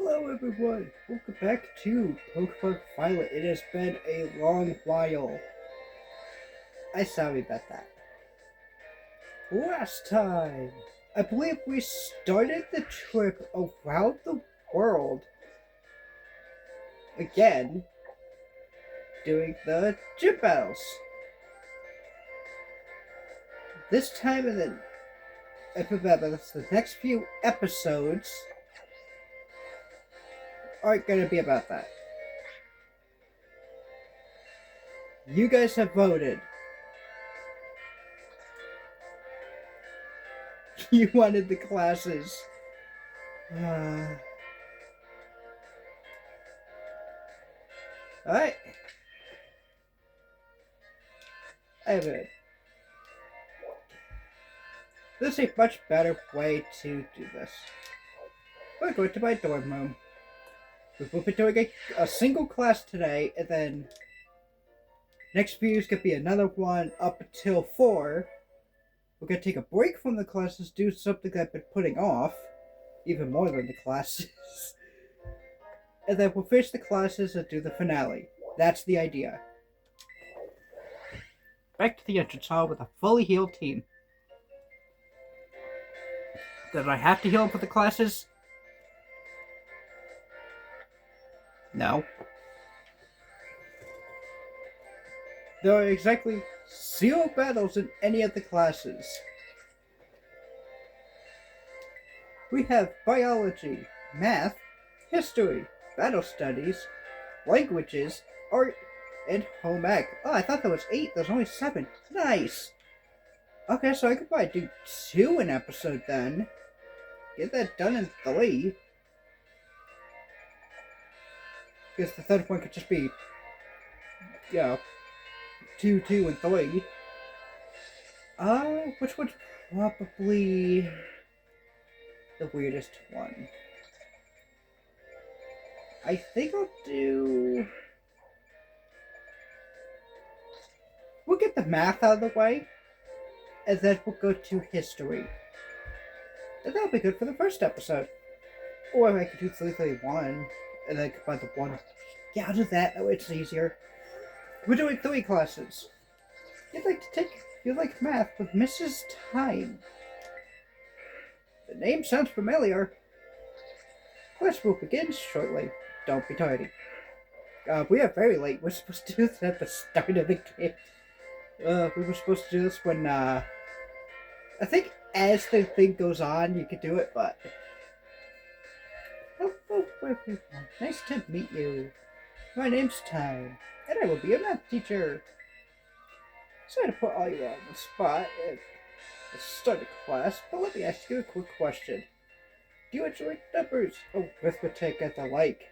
Hello everyone, welcome back to Pokemon Violet. It has been a long while. I'm sorry about that. Last time, I believe we started the trip around the world again, doing the gym battles. This time in the next few episodes aren't going to be about that. You guys have voted. You wanted the classes. Alright. Anyway. This is a much better way to do this. We're going to my dorm room. We will be doing a single class today, and then next few is going to be another one up until 4. We're going to take a break from the classes, do something that I've been putting off, even more than the classes. And then we'll finish the classes and do the finale. That's the idea. Back to the entrance hall with a fully healed team. Did I have to heal for the classes? No. There are exactly 0 battles in any of the classes. We have biology, math, history, battle studies, languages, art, and home ec. Oh, I thought there was 8. There's only 7. Nice. Okay, so I could probably do 2 an episode then. Get that done in 3. Because the third one could just be, 2, 2, and 3. Which one's probably the weirdest one? I think I'll do... We'll get the math out of the way, and then we'll go to history. And that'll be good for the first episode. Or I could do 331, and then combine the 1. Yeah, I'll do that. That way it's easier. We're doing 3 classes. You'd like math with Mrs. Time. The name sounds familiar. Class will begin shortly. Don't be tardy. We are very late. We're supposed to do this at the start of the game. We were supposed to do this when, I think as the thing goes on, you could do it, but... Hello, everyone. Nice to meet you. My name's Time, and I will be your math teacher. Sorry to put all you on the spot at the start of class, but let me ask you a quick question. Do you enjoy numbers? Oh, arithmetic and the like.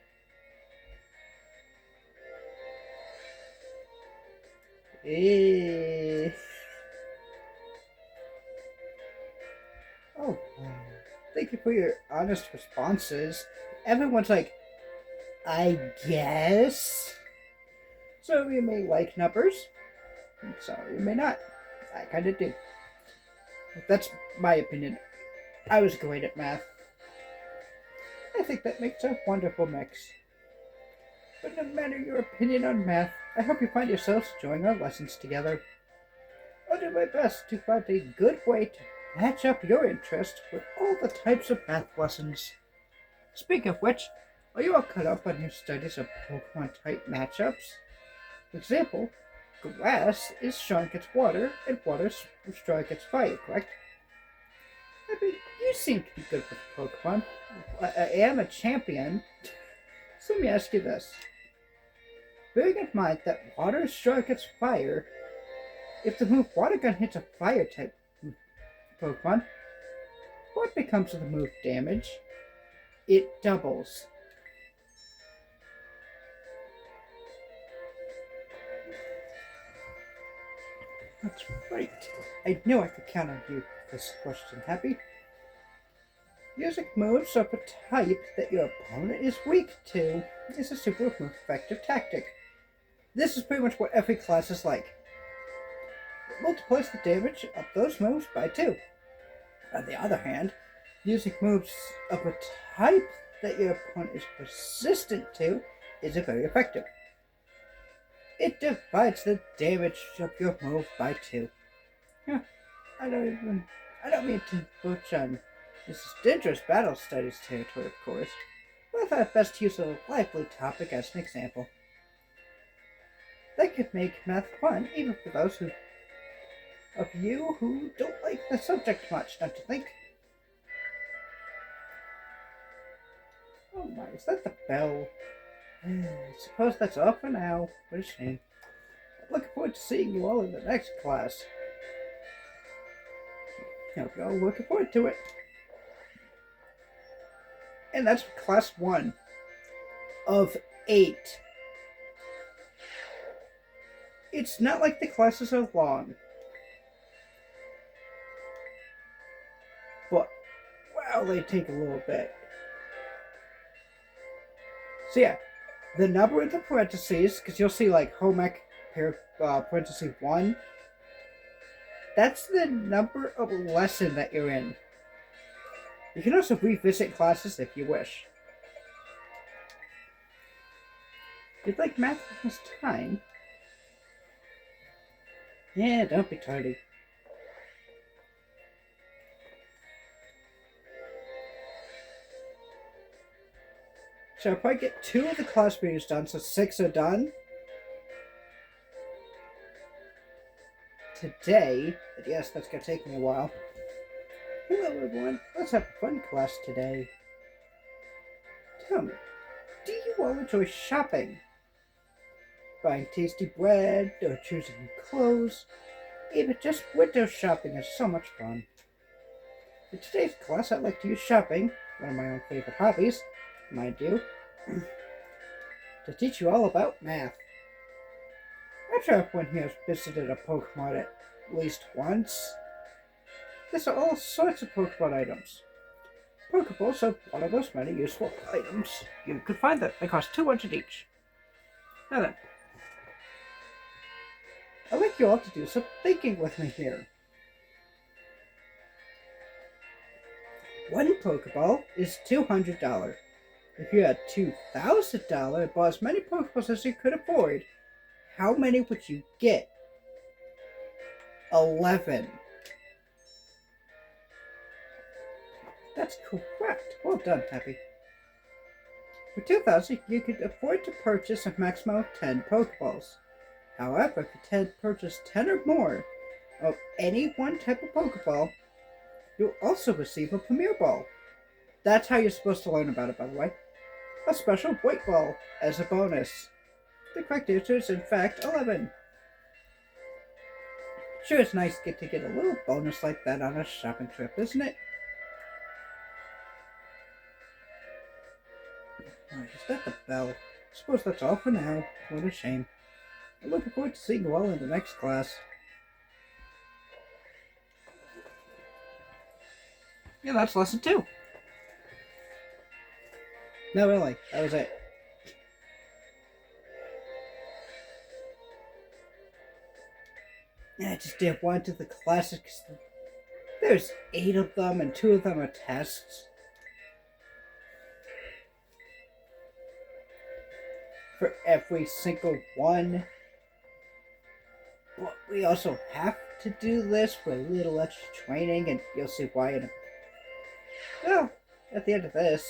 Oh, thank you for your honest responses. Everyone's like, I guess. So you may like numbers, and so you may not. I kind of do. That's my opinion. I was great at math. I think that makes a wonderful mix. But no matter your opinion on math, I hope you find yourselves enjoying our lessons together. I'll do my best to find a good way to match up your interest with all the types of math lessons. Speaking of which, are you all caught up on your studies of Pokemon-type matchups? For example, grass is strong against water, and water is strong against fire, correct? I mean, you seem to be good with Pokemon. I am a champion. So let me ask you this. Bearing in mind that water is strong against fire, if the move Water Gun hits a fire-type Pokemon, what becomes of the move damage? It doubles. That's right. I knew I could count on you for this question, Happy. Using moves of a type that your opponent is weak to is a super effective tactic. This is pretty much what every class is like. It multiplies the damage of those moves by 2. On the other hand, using moves of a type that your opponent is resistant to isn't very effective. It divides the damage of your move by 2. Yeah, I don't mean to push on this is dangerous battle studies territory, of course, but I thought best to use a lively topic as an example. That could make math fun, even for those of you who don't like the subject much, don't you think? Oh my, is that the bell? I suppose that's all for now. What a shame. I'm looking forward to seeing you all in the next class. Here we go, looking forward to it. And that's class 1 of 8. It's not like the classes are long. But, wow, they take a little bit. So yeah, the number in the parentheses, because you'll see like home ec parenthesis 1, that's the number of lesson that you're in. You can also revisit classes if you wish. If you'd like math this time, yeah, don't be tardy. So I'll probably get 2 of the class videos done, so 6 are done. Today, but yes, that's going to take me a while. Hello everyone, let's have a fun class today. Tell me, do you all enjoy shopping? Buying tasty bread, or choosing new clothes? Even just window shopping is so much fun. In today's class, I'd like to use shopping, one of my own favorite hobbies, mind you, to teach you all about math. I'm sure everyone here has visited a Pokemon at least once. There's all sorts of Pokemon items. Pokeballs are one of those many useful items. You could find that they cost 200 each. Now then, I'd like you all to do some thinking with me here. 1 Pokeball is $200. If you had $2,000 and bought as many Pokeballs as you could afford, how many would you get? 11. That's correct. Well done, Happy. For $2,000, you could afford to purchase a maximum of 10 Pokeballs. However, if you purchase 10 or more of any one type of Pokeball, you'll also receive a Premier Ball. That's how you're supposed to learn about it, by the way. A special white ball as a bonus. The correct answer is, in fact, 11. Sure, it's nice to get a little bonus like that on a shopping trip, isn't it? Oh, is that the bell? I suppose that's all for now. What a shame. I'm looking forward to seeing you all in the next class. Yeah, that's lesson 2. No, really, that was it. Yeah, I just didn't want to do the classics. There's 8 of them, and 2 of them are tests. For every single one. But we also have to do this for a little extra training, and you'll see why in a... Well, at the end of this...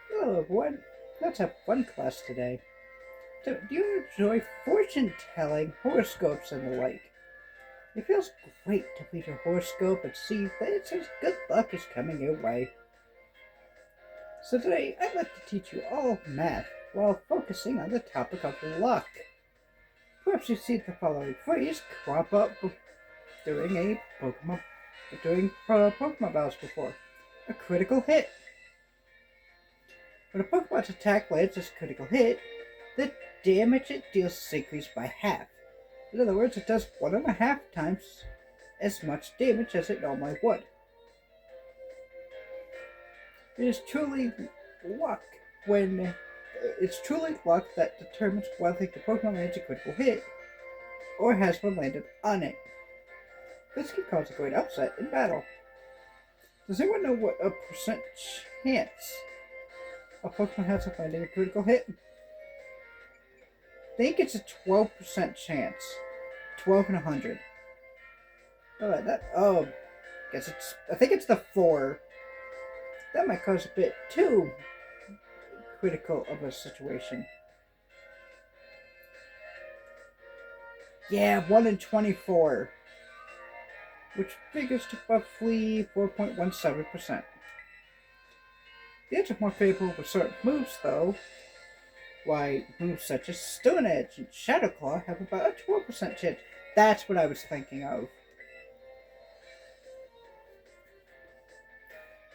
Hello everyone, let's have fun class today. So, do you enjoy fortune telling, horoscopes, and the like? It feels great to read your horoscope and see that it says good luck is coming your way. So today, I'd like to teach you all math while focusing on the topic of luck. Perhaps you've seen the following phrase crop up during Pokemon battles before. A critical hit. When a Pokemon's attack lands as a critical hit, the damage it deals is increased by half. In other words, it does 1.5 times as much damage as it normally would. It is truly luck that determines whether the Pokemon lands a critical hit or has one landed on it. This can cause a great upset in battle. Does anyone know what a percent chance a Pokemon has of landing a critical hit? I think it's a 12% chance. 12 in 100. I think it's the 4. That might cause a bit too critical of a situation. Yeah, 1 in 24. Which figures to roughly 4.17%. The odds are more favorable with certain moves, though. Why, moves such as Stone Edge and Shadow Claw have about a 12% chance. That's what I was thinking of.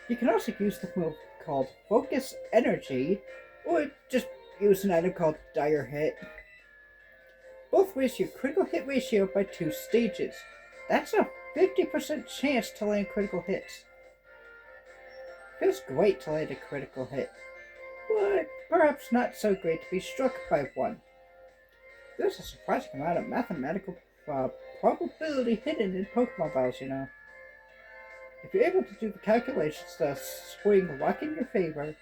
You can also use the move called Focus Energy, or just use an item called Dire Hit. Both raise your critical hit ratio by 2 stages. That's a 50% chance to land critical hits. Feels great to land a critical hit, but perhaps not so great to be struck by one. There's a surprising amount of mathematical probability hidden in Pokemon battles, you know. If you're able to do the calculations to swing luck in your favor,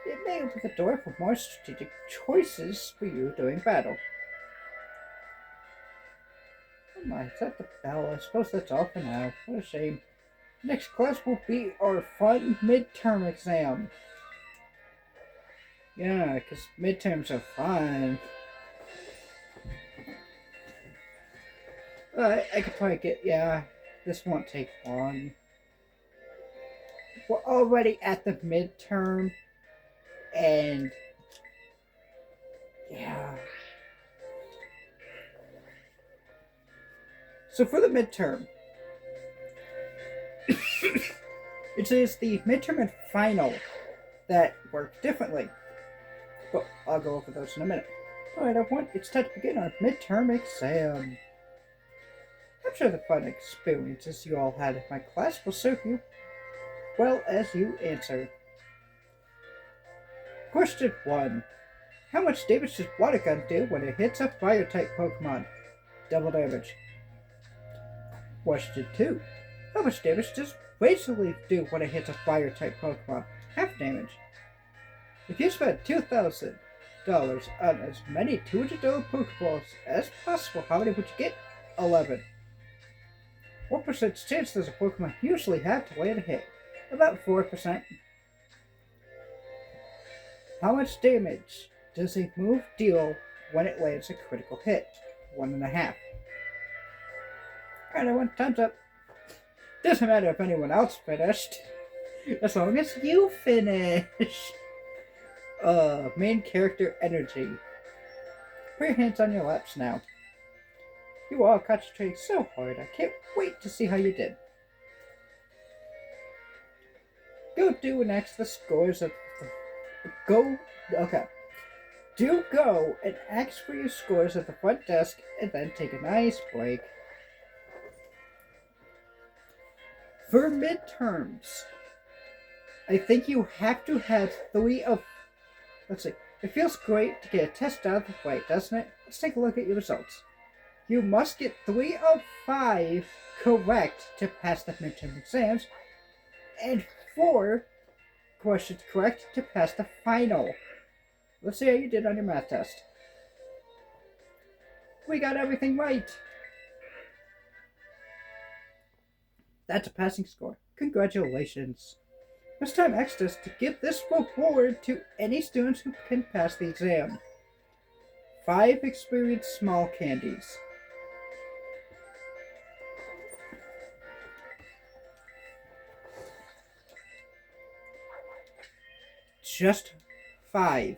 it may open the door for more strategic choices for you during battle. Oh my, is that the bell? I suppose that's all for now. What a shame. Next class will be our fun midterm exam. Yeah, because midterms are fun. I could probably get, yeah, this won't take long. We're already at the midterm, and yeah. So for the midterm, it is the midterm and final that work differently. But I'll go over those in a minute. Alright everyone, it's time to begin our midterm exam. I'm sure the fun experiences you all had in my class will serve you well as you answer. Question 1. How much damage does Water Gun do when it hits a Fire-type Pokemon? Double damage. Question 2. How much damage does Razor Leaf do when it hits a Fire-type Pokemon? Half damage. If you spend $2,000 on as many $200 Pokeballs as possible, how many would you get? 11. What percent chance does a Pokemon usually have to land a hit? About 4%. How much damage does a move deal when it lands a critical hit? 1.5. Alright everyone, time's up. Doesn't matter if anyone else finished, as long as you finish. Main character energy. Put your hands on your laps now. You all concentrated so hard, I can't wait to see how you did. Go do and ask the scores of go and ask for your scores at the front desk and then take a nice break. For midterms, I think you have to have 3 of... Let's see. It feels great to get a test out of the way, doesn't it? Let's take a look at your results. You must get 3 of 5 correct to pass the midterm exams, and 4 questions correct to pass the final. Let's see how you did on your math test. We got everything right. That's a passing score. Congratulations. It's time Exodus to give this reward to any students who can pass the exam. 5 experience small candies. Just 5.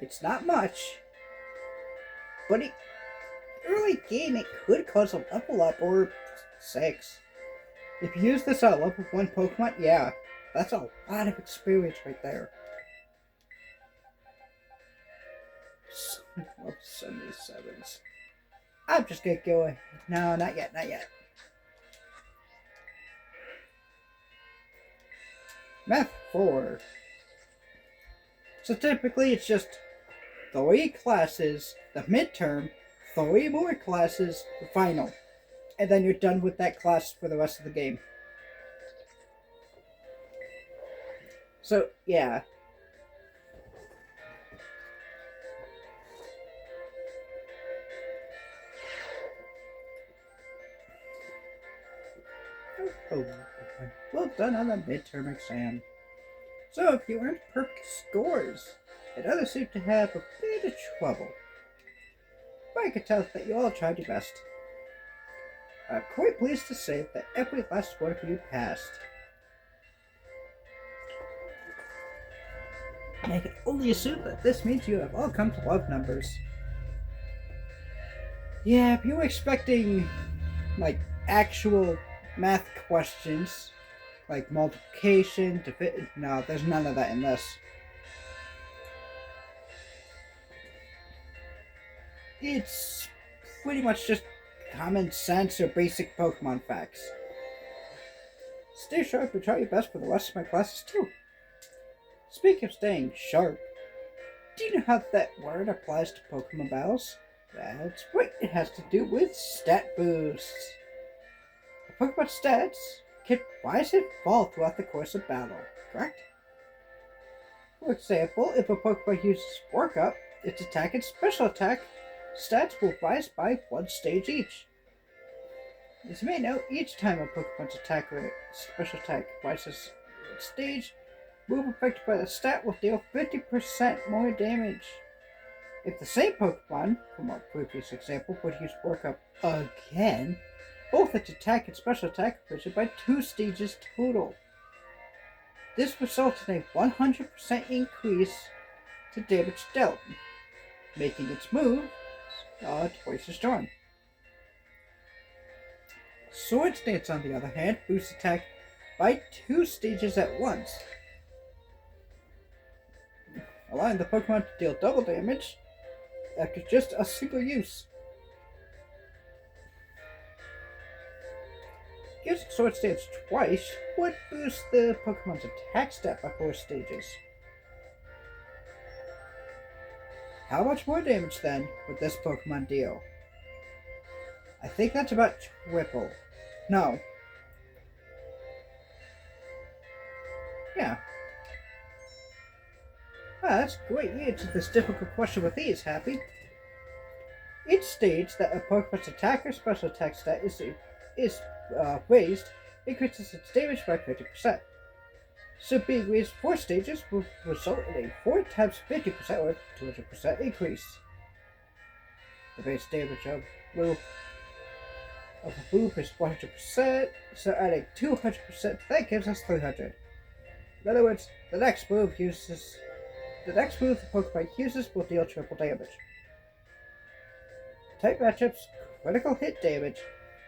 It's not much, but early game it could cause a level up or 6. If you use this on level 1 Pokemon, yeah, that's a lot of experience right there. Level 77s. I'm just gonna go ahead. No, not yet, not yet. Math 4. So typically it's just 3 classes, the midterm, 3 more classes, the final. And then you're done with that class for the rest of the game. So, yeah. Oh, well done on the midterm exam. So, if you earned perfect scores, and others seem to have a bit of trouble, but I can tell that you all tried your best. I'm quite pleased to say that every last one of you passed. And I can only assume that this means you have all come to love numbers. Yeah, if you were expecting, like, actual math questions, like multiplication, no, there's none of that in this. It's pretty much just common sense or basic Pokemon facts. Stay sharp and try your best for the rest of my classes too. Speaking of staying sharp, do you know how that word applies to Pokemon battles? That's right, it has to do with stat boosts. The Pokemon stats can rise and fall throughout the course of battle, correct? For example, if a Pokemon uses Work Up, its attack and special attack stats will rise by one stage each. As you may know, each time a Pokemon's attack or special attack rises one stage, move affected by the stat will deal 50% more damage. If the same Pokemon, from our previous example, would use Work Up again, both its attack and special attack are risen by 2 stages total. This results in a 100% increase to damage dealt, making its move twice as strong. Swords Dance, on the other hand, boosts attack by 2 stages at once, allowing the Pokemon to deal double damage after just a single use. Using Swords Dance twice would boost the Pokemon's attack stat by 4 stages. How much more damage then would this Pokemon deal? I think that's about triple. No. Yeah. That's great. You answered this difficult question with ease, Happy. It states that a Pokemon's attack or special attack stat is raised, increases its damage by 50%. So being raised 4 stages will result in a 4 times 50% or 200% increase. The base damage of a move is 100%, so adding 200% that gives us 300. In other words, the next move the Pokemon uses will deal triple damage. Type matchups, critical hit damage,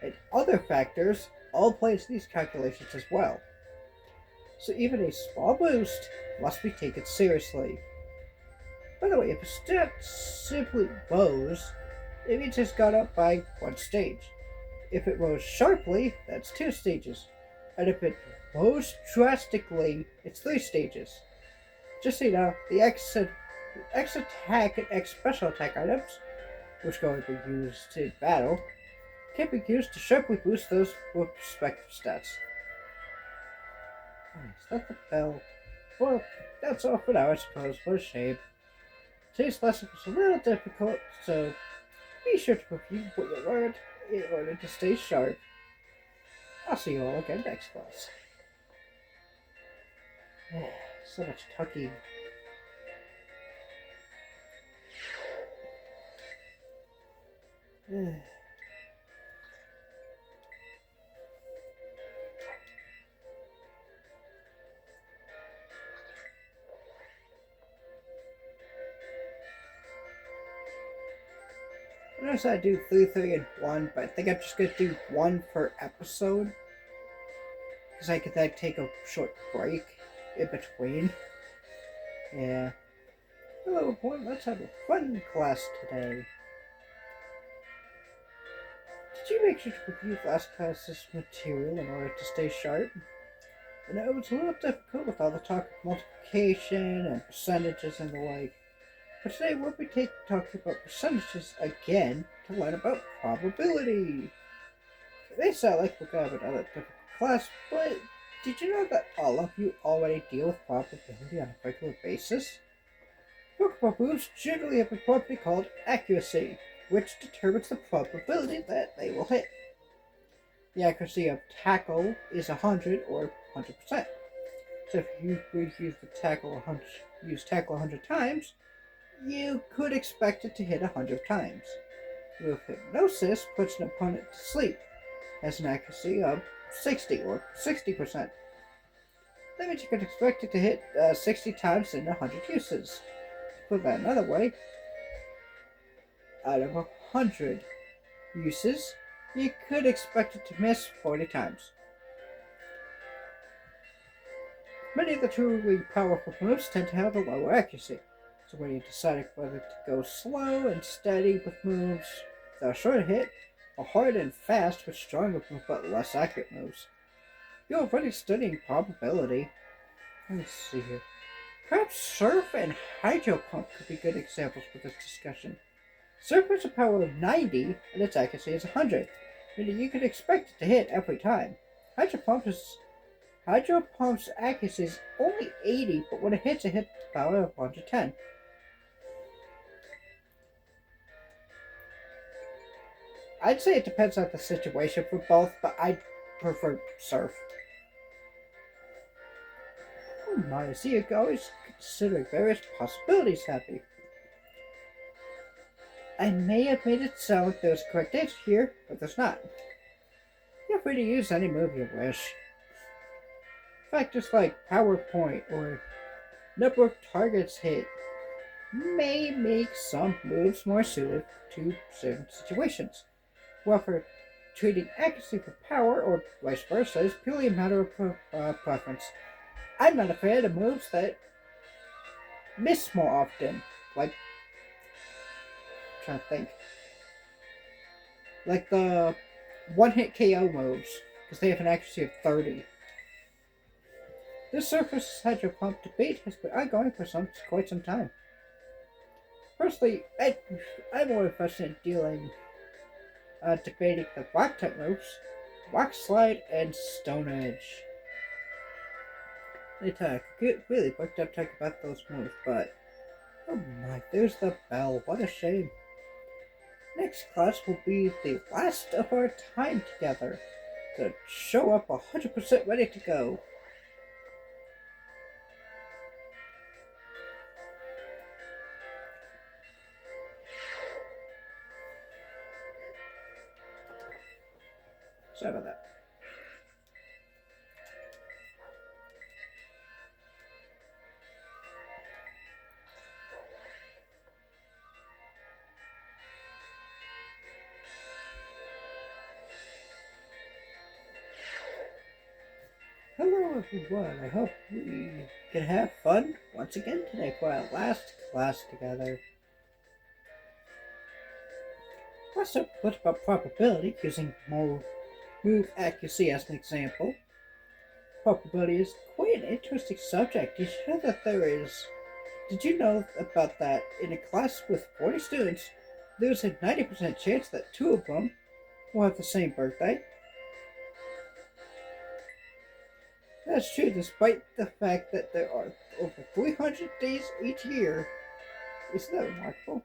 and other factors all play into these calculations as well. So even a small boost must be taken seriously. By the way, if a stat simply rose, it means it's gone up by 1 stage. If it rose sharply, that's 2 stages. And if it rose drastically, it's 3 stages. Just so you know, the X attack and X special attack items, which go to be used in battle, can be used to sharply boost those respective stats. Is that the bell? Well, that's all for now, I suppose. What a shame. Today's lesson was a little difficult, so be sure to review what you learned in order to stay sharp. I'll see you all again next class. So much tucking. I noticed I do 3, and 1, but I think I'm just going to do 1 per episode. Because I could then take a short break in between. Yeah. Hello, boy, let's have a fun class today. Did you make sure to review last class's material in order to stay sharp? I know it was a little difficult with all the talk of multiplication and percentages and the like. But today we'll be talking about percentages again to learn about probability. It may sound like we're going to have another difficult class, but did you know that all of you already deal with probability on a regular basis? Pokemon moves generally have a property called accuracy, which determines the probability that they will hit. The accuracy of tackle is 100 or 100%. So if you would use tackle 100 times, you could expect it to hit 100 times. With hypnosis puts an opponent to sleep, has an accuracy of 60 or 60%. That means you could expect it to hit 60 times in 100 uses. Put that another way, out of 100 uses, you could expect it to miss 40 times. Many of the truly powerful moves tend to have a lower accuracy, so when you decide whether to go slow and steady with moves that are short to hit, or hard and fast with stronger but less accurate moves, you're already studying probability. Let me see here. Perhaps Surf and Hydro Pump could be good examples for this discussion. Surf has a power of 90 and its accuracy is 100, meaning you could expect it to hit every time. Hydro Pump's accuracy is only 80, but when it hits the power of 110. I'd say it depends on the situation for both, but I prefer Surf. Oh my, see, you're always considering various possibilities, Happy. I may have made it sound like there's a correct answer here, but there's not. Feel free to use any move you wish. Factors like PowerPoint or number of targets hit may make some moves more suited to certain situations. However, treating accuracy for power or vice versa is purely a matter of preference. I'm not a fan of moves that miss more often, like, I'm trying to think, like the one-hit KO moves, because they have an accuracy of 30. This Surf vs. Hydro Pump debate has been ongoing for quite some time. Personally, I'm more interested in debating the Rock-type moves, Rock Slide and Stone Edge. Later, I could get really booked up talking about those moves, but oh my, there's the bell. What a shame. Next class will be the last of our time together to show up 100% ready to go. Sorry about that. Hello everyone, I hope we can have fun once again today for our last class together. Let's talk a bit about probability using move accuracy as an example. Probability is quite an interesting subject. Did you know about that in a class with 40 students, there's a 90% chance that 2 of them will have the same birthday? That's true, despite the fact that there are over 300 days each year. Isn't that remarkable?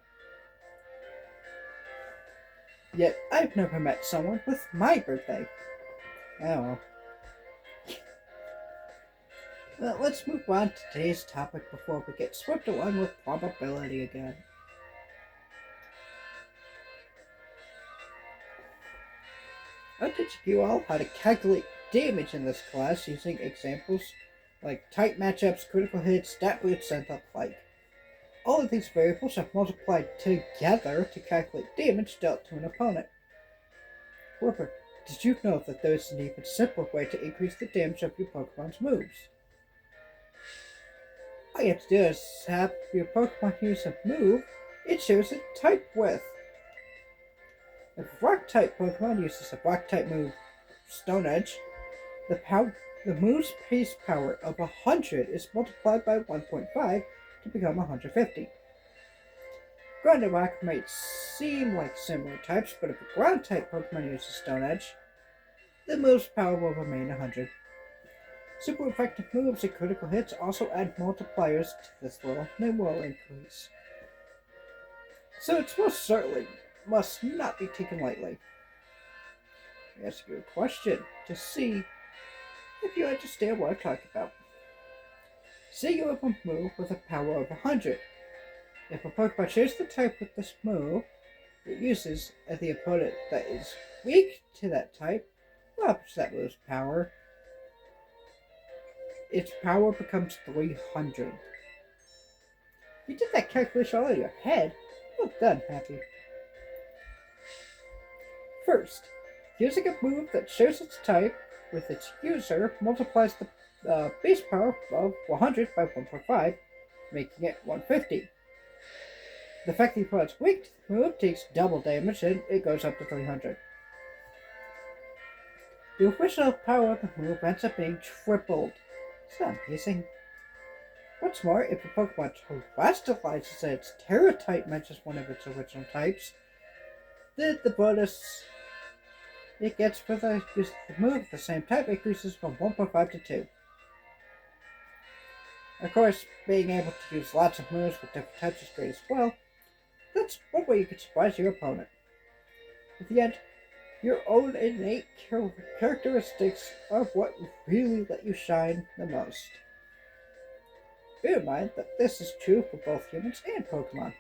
Yet, I've never met someone with my birthday. Oh well, let's move on to today's topic before we get swept along with probability again. I'll teach you all how to calculate damage in this class using examples like tight matchups, critical hits, stat boosts, and the like. All of these variables are multiplied together to calculate damage dealt to an opponent. However, did you know that there is an even simpler way to increase the damage of your Pokemon's moves? All you have to do is have your Pokemon use a move it shares a type with. If a Rock-type Pokemon uses a Rock-type move, Stone Edge, the move's base power of 100 is multiplied by 1.5 to become 150. Ground and Rock might seem like similar types, but if a Ground-type Pokemon uses Stone Edge, the move's power will remain 100. Super effective moves and critical hits also add multipliers to this level, and they will increase. So it's most certainly must not be taken lightly. I ask you a question to see if you understand what I'm talking about. Say you have a move with a power of 100. If a Pokemon shares the type with this move, it uses at the opponent that is weak to that type, ups that move's power. Its power becomes 300. You did that calculation all in your head. Well done, Happy. First, using a move that shares its type with its user multiplies the base power of 100 by 1.5, making it 150. The fact that the opponent's weak to the move takes double damage and it goes up to 300. The official power of the move ends up being tripled. It's not amazing. What's more, if a Pokemon terrestrializes its Terra type matches one of its original types, then the bonus it gets for the use of the move of the same type increases from 1.5 to 2. Of course, being able to use lots of moves with different types is great as well. That's one way you can surprise your opponent. At the end, your own innate characteristics are what really let you shine the most. Bear in mind that this is true for both humans and Pokemon.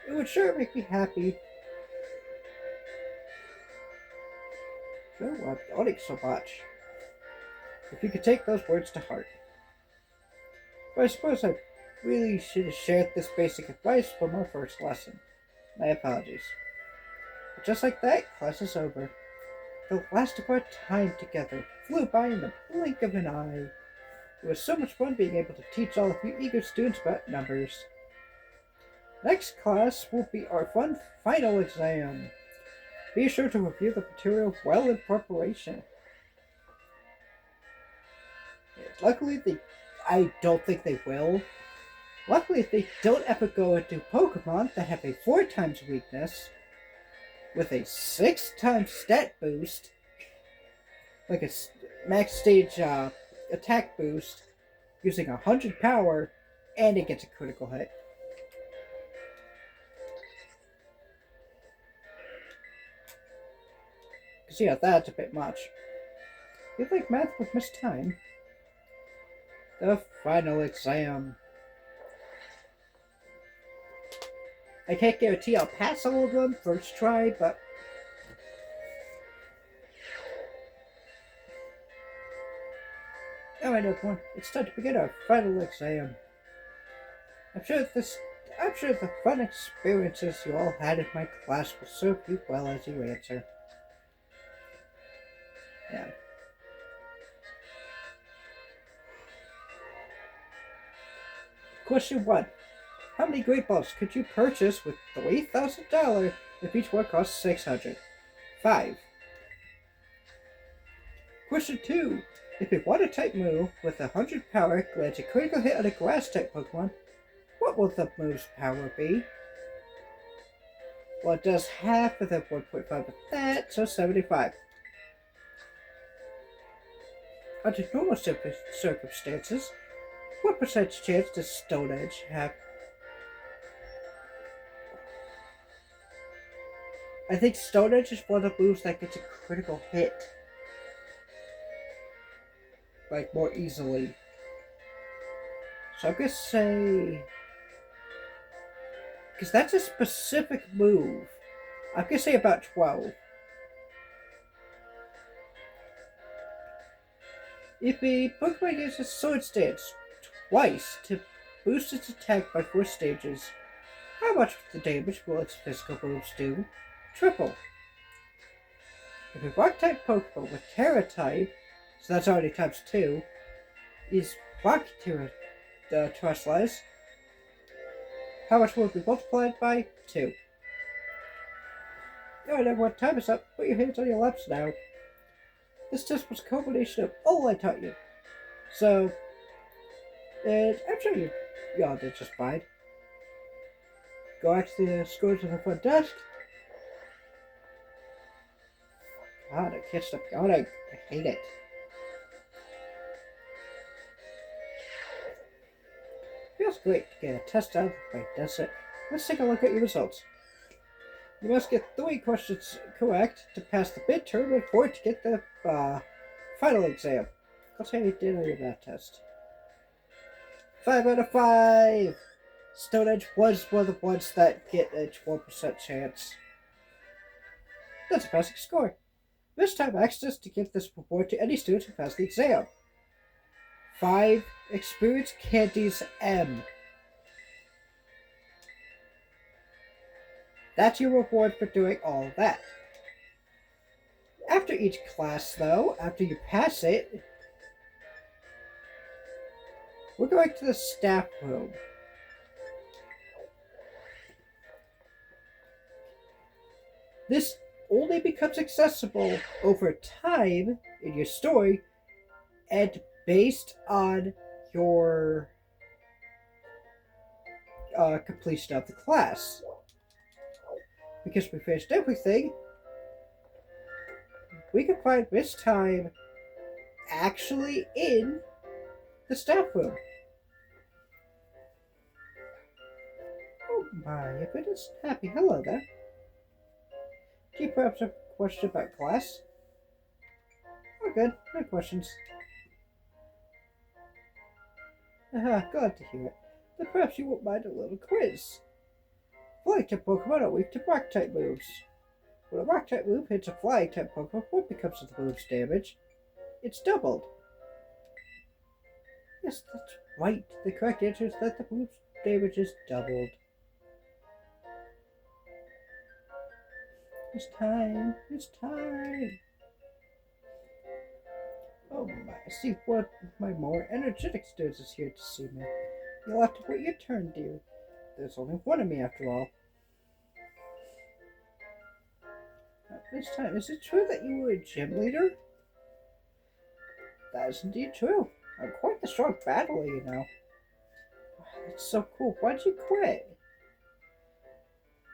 It would sure make me happy. Oh, I'm yawning so much. If you could take those words to heart. But I suppose I really should have shared this basic advice from our first lesson. My apologies. But just like that, class is over. The last of our time together flew by in the blink of an eye. It was so much fun being able to teach all of you eager students about numbers. Next class will be our fun final exam. Be sure to review the material well in preparation. Luckily, I don't think they will. Luckily, they don't ever go into Pokemon that have a 4 times weakness with a 6 times stat boost, like a max stage attack boost, using 100 power, and it gets a critical hit. Because, yeah, that's a bit much. You think math would miss time? The final exam. I can't guarantee I'll pass all of them first try, but alright everyone, it's time to begin our final exam. I'm sure the fun experiences you all had in my class will serve you well as you answer. Yeah. Question 1. How many Great Balls could you purchase with $3,000 if each one costs $600? 5. Question 2. If a Water-type move with 100 power grants a critical hit on a Grass-type Pokemon, what will the move's power be? Well, it does half of the 1.5 of that, so 75. Under normal circumstances, what percentage chance does Stone Edge have? I think Stone Edge is one of the moves that gets a critical hit. Like, more easily. So I'm gonna say... because that's a specific move. I'm gonna say about 12. If a Pokemon uses Sword Stance twice to boost its attack by 4 stages, how much of the damage will its physical moves do? Triple. If a Rock-type Pokemon with Terra-type, so that's already times 2, is Rock Terrestrialized, how much will it be multiplied by? 2. Alright everyone, time is up. Put your hands on your laps now. This test was a combination of all I taught you. So, and I'm sure y'all did just fine. Go actually the scores on the front desk. God, I can't stop yawning. I hate it. That's great to get a test out of the way, does it? Let's take a look at your results. You must get 3 questions correct to pass the midterm and 4 to get the final exam. Let's see how you did on your math test. 5 out of 5! Stonehenge was one of the ones that get a 12% chance. That's a passing score. This time access to give this reward to any student who passed the exam. 5 Experience Candies M. That's your reward for doing all of that. After each class, though, after you pass it, we're going to the staff room. This only becomes accessible over time in your story and based on your completion of the class. Because we finished everything, we can find Miss Time actually in the staff room. Oh my, if it is happy. Hello there. Do you perhaps have a question about class? Oh good, no questions. Glad to hear it. Then perhaps you won't mind a little quiz. Flying type Pokemon are weak to rock type moves. When a rock type move hits a flying type Pokemon, what becomes of the move's damage? It's doubled. Yes, that's right. The correct answer is that the move's damage is doubled. It's time. It's time. Oh my, I see one of my more energetic students is here to see me. You'll have to wait your turn, dear. There's only one of me after all. This time, is it true that you were a gym leader? That is indeed true. I'm quite the strong battler, you know. That's so cool. Why'd you quit?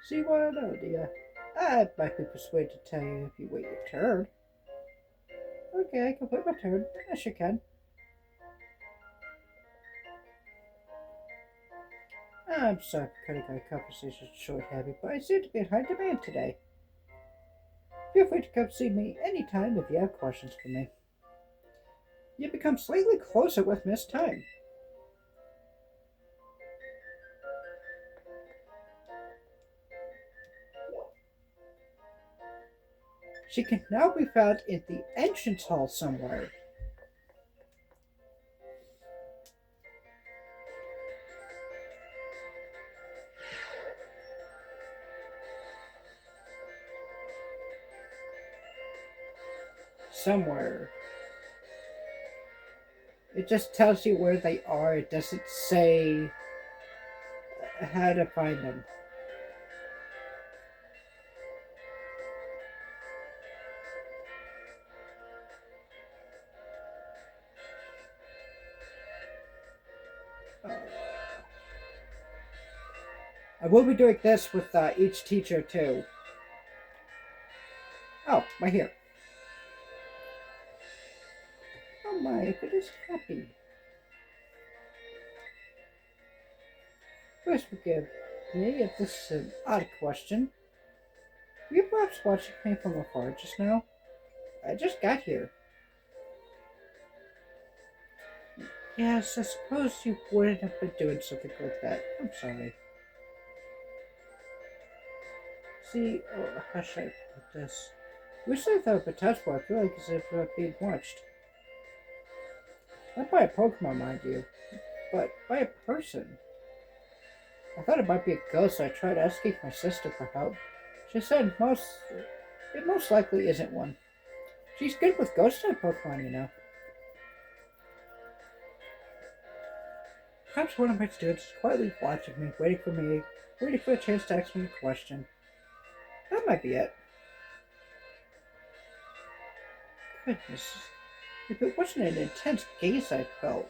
So you want to know, do you? I might be persuaded to tell you if you wait your turn. Okay, I can wait my turn. I sure can. I'm sorry for cutting our conversation short, Abby, but I seem to be in high demand today. Feel free to come see me anytime if you have questions for me. You become slightly closer with Miss Time. She can now be found in the entrance hall somewhere. Somewhere. It just tells you where they are. It doesn't say how to find them. I will be doing this with each teacher too. Oh, right here. Oh my, if it is happy. Please forgive me if this is an odd question. Were you perhaps watching me from afar just now? I just got here. Yes, I suppose you wouldn't have been doing something like that. I'm sorry. See, how should I put this? Wish I thought of a touch bar. I feel like as if I'm being watched. Not by a Pokemon, mind you, but by a person. I thought it might be a ghost, so I tried asking my sister for help. She said it most likely isn't one. She's good with ghost-type Pokemon, you know. Perhaps one of my students is quietly watching me, waiting for a chance to ask me a question. That might be it. Goodness. If it wasn't an intense gaze I felt.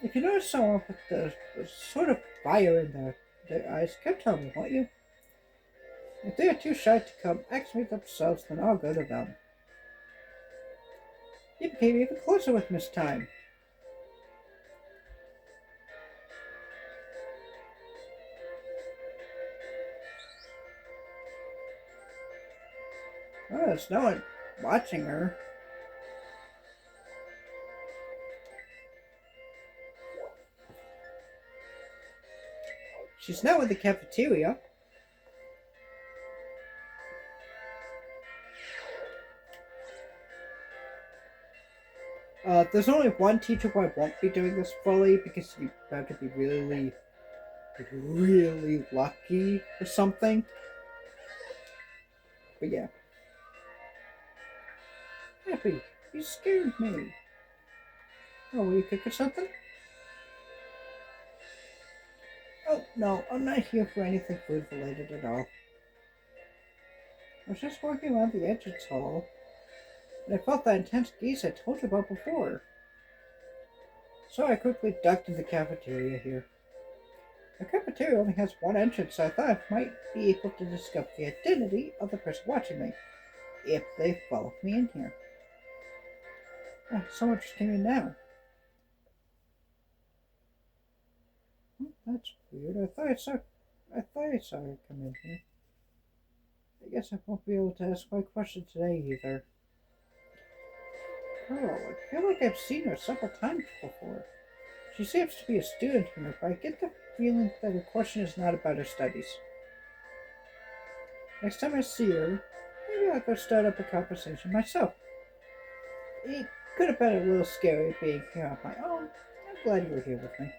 If you notice someone with the sort of fire in their eyes, come tell me, won't you? If they are too shy to come ask me themselves, then I'll go to them. You became even closer with Miss Time. There's no one watching her. She's now in the cafeteria. There's only one teacher who I won't be doing this fully because you have to be really, really lucky or something. But yeah. Happy, you scared me. Oh, will you cook or something? Oh, no, I'm not here for anything food related at all. I was just walking around the entrance hall, and I felt that intense gaze I told you about before. So I quickly ducked into the cafeteria here. The cafeteria only has one entrance, so I thought I might be able to discover the identity of the person watching me, if they followed me in here. Someone just came in now. That's weird. I thought I saw her come in here. I guess I won't be able to ask my question today either. Girl, I feel like I've seen her several times before. She seems to be a student here, but I get the feeling that her question is not about her studies. Next time I see her, maybe I'll go start up a conversation myself. It could have been a little scary being here on my own. I'm glad you were here with me.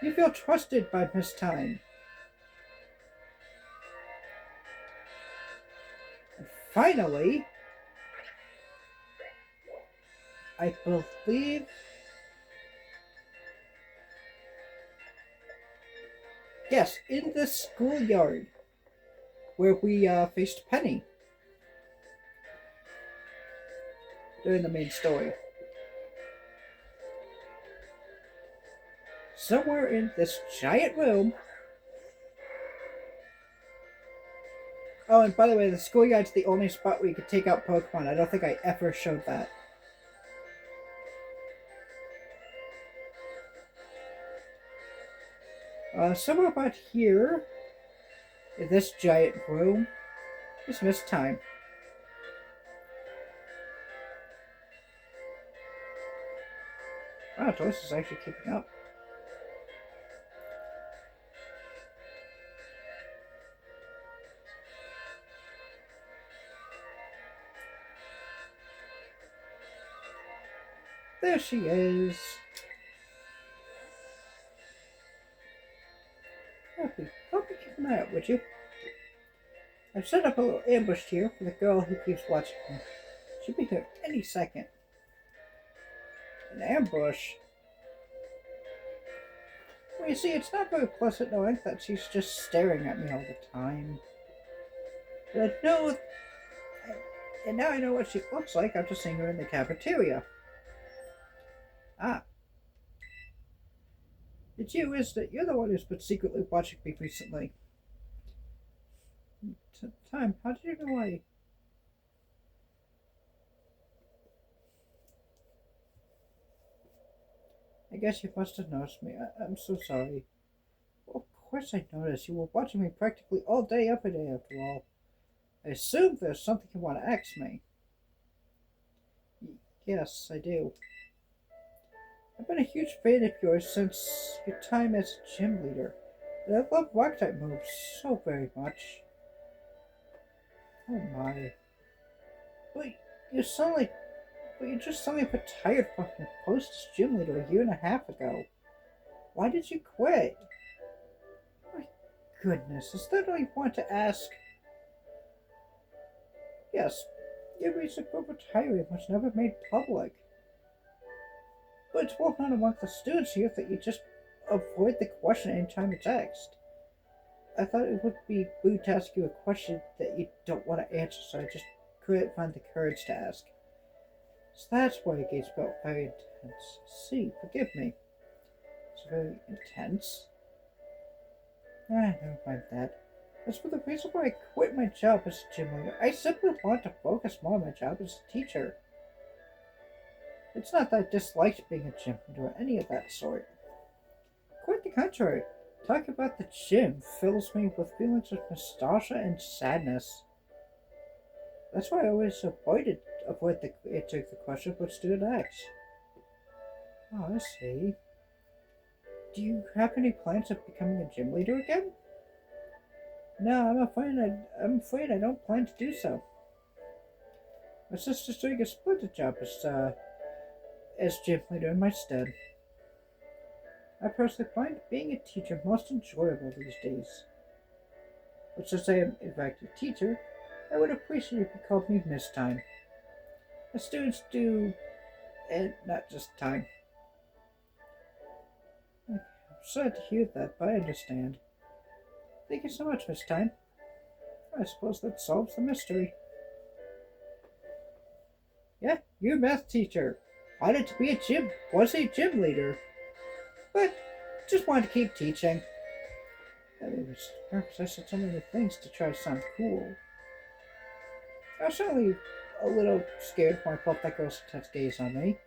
You feel trusted by Miss Time. And finally, I believe... Yes, in the schoolyard where we faced Penny during the main story. Somewhere in this giant room. Oh, and by the way, the schoolyard's the only spot where you could take out Pokemon. I don't think I ever showed that. Somewhere about here, in this giant room, is Miss Time. Wow, Joyce is actually keeping up. There she is. Happy, help me keep an eye out, would you? I've set up a little ambush here for the girl who keeps watching me. She'll be here any second. An ambush? Well, you see, it's not very pleasant knowing that she's just staring at me all the time. But I know... And now I know what she looks like after seeing her in the cafeteria. Ah. It's you, isn't it? You're the one who's been secretly watching me recently. Time, how did you know I guess you must have noticed me. I'm so sorry. Well, of course I noticed. You were watching me practically all day every day after all. I assume there's something you want to ask me. Yes, I do. I've been a huge fan of yours since your time as a gym leader. And I love rock-type moves so very much. Oh my. But you sound like... But you just suddenly retired from your post as gym leader a year and a half ago. Why did you quit? My goodness, is that all you want to ask? Yes, your reason for retiring was never made public. But it's well known among the students here that you just avoid the question anytime it's asked. I thought it would be rude to ask you a question that you don't want to answer, so I just couldn't find the courage to ask. So that's why your gaze felt very intense. See, forgive me. It's very intense. Never mind that. As for the reason why I quit my job as a gym leader, I simply want to focus more on my job as a teacher. It's not that I disliked being a gym leader or any of that sort. Quite the contrary. Talking about the gym fills me with feelings of nostalgia and sadness. That's why I always avoid the answering the question what student asks. Oh, I see. Do you have any plans of becoming a gym leader again? No, I'm afraid I don't plan to do so. My sister's doing a splendid job as gym leader in my stead. I personally find being a teacher most enjoyable these days. But since I am in fact a teacher, I would appreciate if you called me Miss Time. The students do, and not just time. I'm sad to hear that, but I understand. Thank you so much, Miss Time. I suppose that solves the mystery. Yeah, you're a math teacher. Wanted to be was a gym leader. But just wanted to keep teaching. I said so many things to try to sound cool. I was certainly a little scared when I felt that girl's intense gaze on me.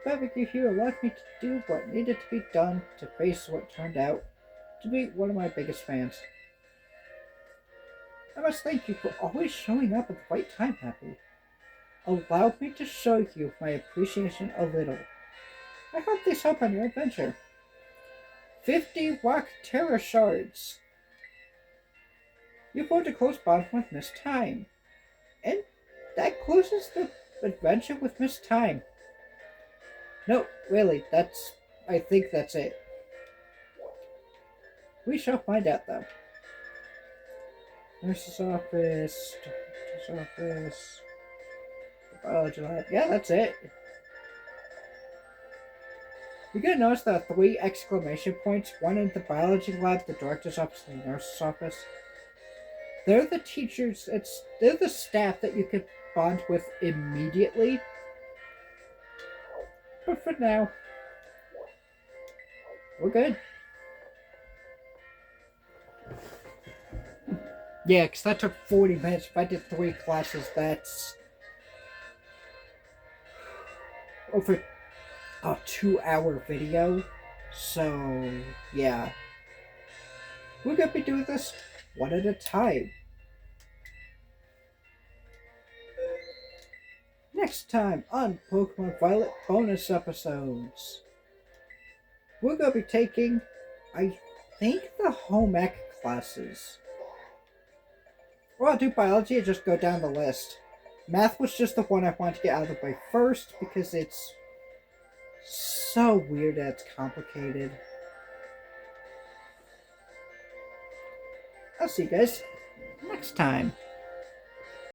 Barbecue here allowed me to do what needed to be done to face what turned out to be one of my biggest fans. I must thank you for always showing up at the right time, Happy. Allowed me to show you my appreciation a little. I hope these help on your adventure. 50 rock terror shards. You formed a close bond with Miss Time. And that closes the adventure with Miss Time. No, really, I think that's it. We shall find out, though. Nurse's office, doctor's office, the biology lab. Yeah, that's it. You're gonna notice there are 3 exclamation points, one in the biology lab, the director's office, and the nurse's office. They're the teachers, they're the staff that you can bond with immediately. But for now, we're good. Yeah, because that took 40 minutes. If I did 3 classes, that's over a 2-hour video. So, yeah. We're going to be doing this one at a time. Next time on Pokemon Violet bonus episodes, we're going to be taking, I think, the home ec classes. Well, I'll do biology and just go down the list. Math was just the one I wanted to get out of the way first because it's so weird that it's complicated. I'll see you guys next time.